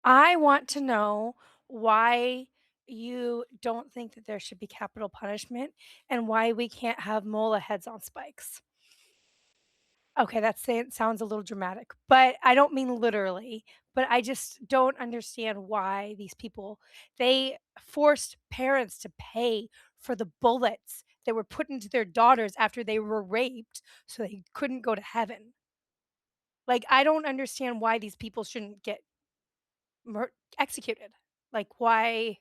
I want to know why you don't think that there should be capital punishment and why we can't have mullah heads on spikes. Okay, that sounds a little dramatic, but I don't mean literally, but I just don't understand why these people they forced parents to pay for the bullets that were put into their daughters after they were raped so they couldn't go to heaven. Like, I don't understand why these people shouldn't get executed. Like, why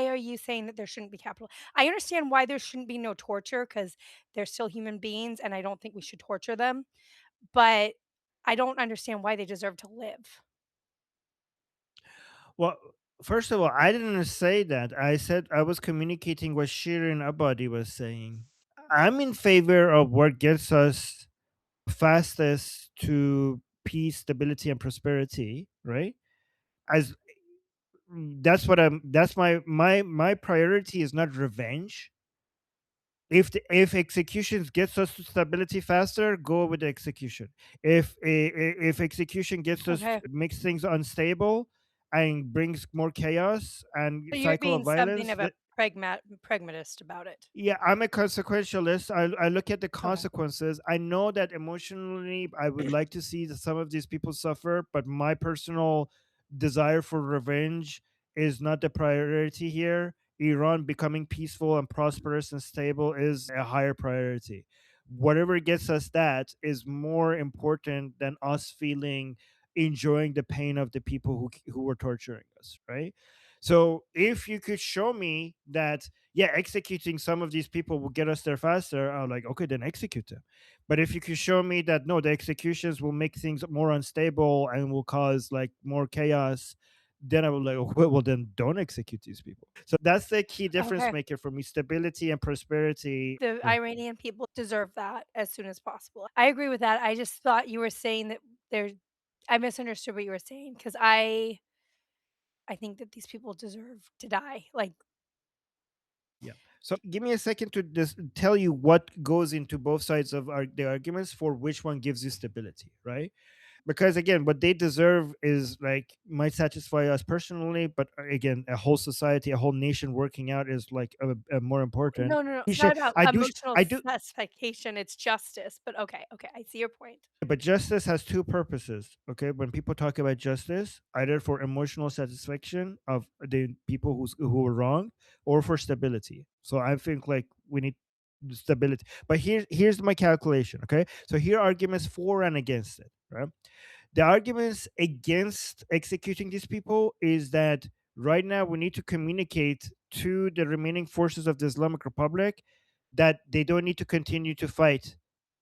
are you saying that there shouldn't be capital? I understand why there shouldn't be no torture because 'cause they're still human beings, and I don't think we should torture them, but I don't understand why they deserve to live. Well, first of all, I didn't say that. I said I was communicating what Shirin Abadi was saying. I'm in favor of what gets us fastest to peace, stability, and prosperity, right? As that's my priority is not revenge. If executions gets us to stability faster, go with the execution. If execution gets us Okay. makes things unstable and brings more chaos and So you're cycle of being something violence, of a pragmatist about it. yeah, I'm a consequentialist. I look at the Okay. consequences. I know that emotionally, I would like to see some of these people suffer, but my personal desire for revenge is not the priority here. Iran becoming peaceful and prosperous and stable is a higher priority. Whatever gets us that is more important than us feeling enjoying the pain of the people who were torturing us, right? So if you could show me that, yeah, executing some of these people will get us there faster, I'm like, okay, then execute them. But if you could show me that no, the executions will make things more unstable and will cause like more chaos, then I will like, okay, well, then don't execute these people. So that's the key difference Okay. maker for me: stability and prosperity. The Iranian people deserve that as soon as possible. I agree with that. I just thought you were saying that there I misunderstood what you were saying because I think that these people deserve to die. Like, Yeah. So give me a second to just tell you what goes into both sides of the arguments for which one gives you stability, right? Because again, what they deserve is like might satisfy us personally, but again, a whole society, a whole nation working out is like a more important. no, no, no. It's not about I do, emotional I do, satisfaction, it's justice. But okay, okay, I see your point. but justice has two purposes. Okay, when people talk about justice, either for emotional satisfaction of the people who were wronged, or for stability. So I think like we need stability. But here's my calculation. Okay, so here are arguments for and against it. Right. The arguments against executing these people is that right now we need to communicate to the remaining forces of the Islamic Republic that they don't need to continue to fight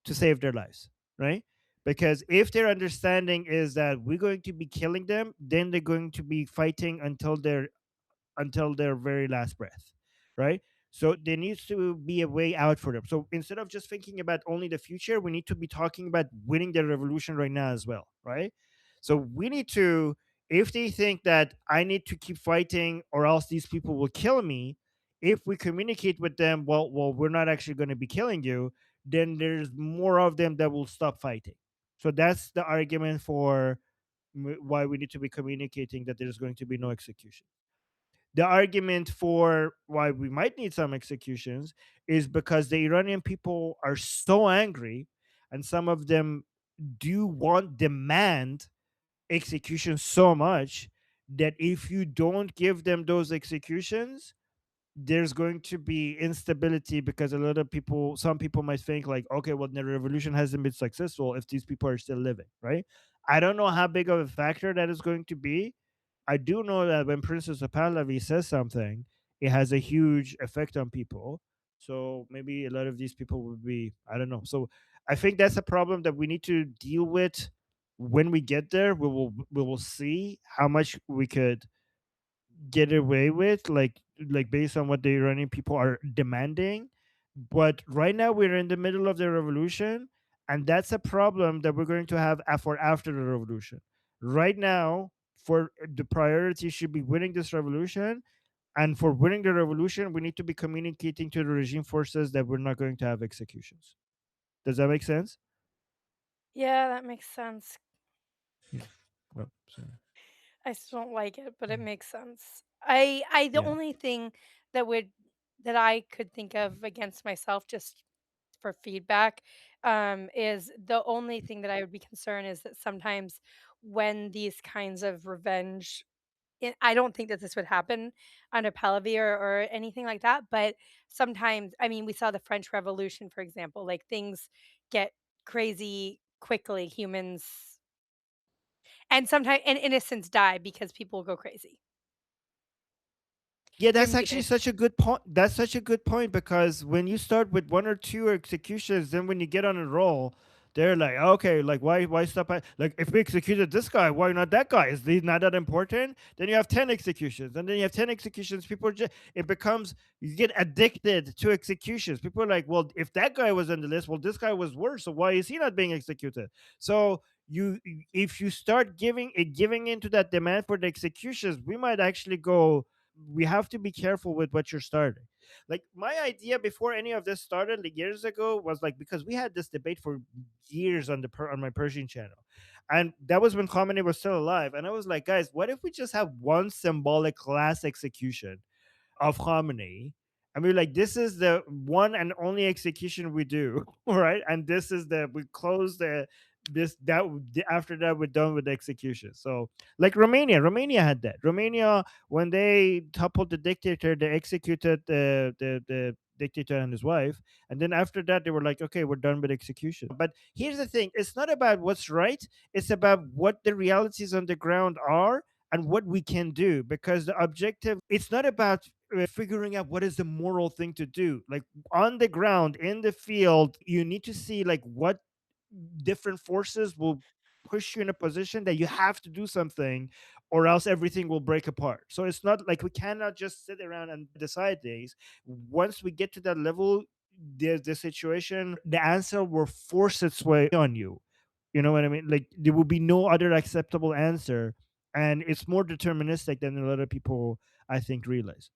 to save their lives, right? Because if their understanding is that we're going to be killing them, then they're going to be fighting until their very last breath, right? So there needs to be a way out for them. So instead of just thinking about only the future, we need to be talking about winning the revolution right now as well, right? So we need to, if they think that I need to keep fighting or else these people will kill me, if we communicate with them, well, we're not actually going to be killing you, then there's more of them that will stop fighting. So that's the argument for why we need to be communicating that there's going to be no execution. The argument for why we might need some executions is because the Iranian people are so angry, and some of them demand execution so much that if you don't give them those executions, there's going to be instability because a lot of people, some people might think like, okay, well, the revolution hasn't been successful if these people are still living, right? I don't know how big of a factor that is going to be. I do know that when Princess of Pahlavi says something, it has a huge effect on people. So maybe a lot of these people would be, I don't know. So I think that's a problem that we need to deal with when we get there. We will see how much we could get away with, like based on what the Iranian people are demanding. But right now we're in the middle of the revolution, and that's a problem that we're going to have for after the revolution. Right now, for the priority should be winning this revolution, and for winning the revolution, we need to be communicating to the regime forces that we're not going to have executions. Does that make sense? Yeah, that makes sense. Yeah. Well, so. I still don't like it, but it makes sense. I the Yeah. only thing that would that I could think of against myself just for feedback, is the only thing that I would be concerned is that sometimes when these kinds of revenge I don't think that this would happen under Pahlavi or anything like that, but sometimes I mean, we saw the French Revolution, for example, like, things get crazy quickly, humans and sometimes and innocents die because people go crazy. Yeah, You're that's actually muted. such a good point. That's such a good point because when you start with one or two executions, then when you get on a roll, they're like, okay, like why stop at like if we executed this guy, why not that guy? Is he not that important? Then you have 10 executions, and then you have 10 executions. People just it becomes you get addicted to executions. People are like, well, if that guy was on the list, well, this guy was worse, so why is he not being executed? So you if you start giving into that demand for the executions, we might actually go we have to be careful with what you're starting. Like my idea before any of this started like years ago was like because we had this debate for years on on my Persian channel, and that was when Khamenei was still alive. And I was like, guys, what if we just have one symbolic class execution of Khamenei? I mean, like this is the one and only execution we do, right? And this is the we close the this that after that we're done with the execution. So, like Romania had that. Romania when they toppled the dictator, they executed the dictator and his wife, and then after that they were like, okay, we're done with execution. But here's the thing: it's not about what's right; it's about what the realities on the ground are and what we can do because the objective it's not about figuring out what is the moral thing to do like on the ground in the field you need to see like what different forces will push you in a position that you have to do something or else everything will break apart. So it's not like we cannot just sit around and decide things. Once we get to that level, there's the situation, the answer will force its way on you. You know what I mean? Like there will be no other acceptable answer. And it's more deterministic than a lot of people, I think, realize.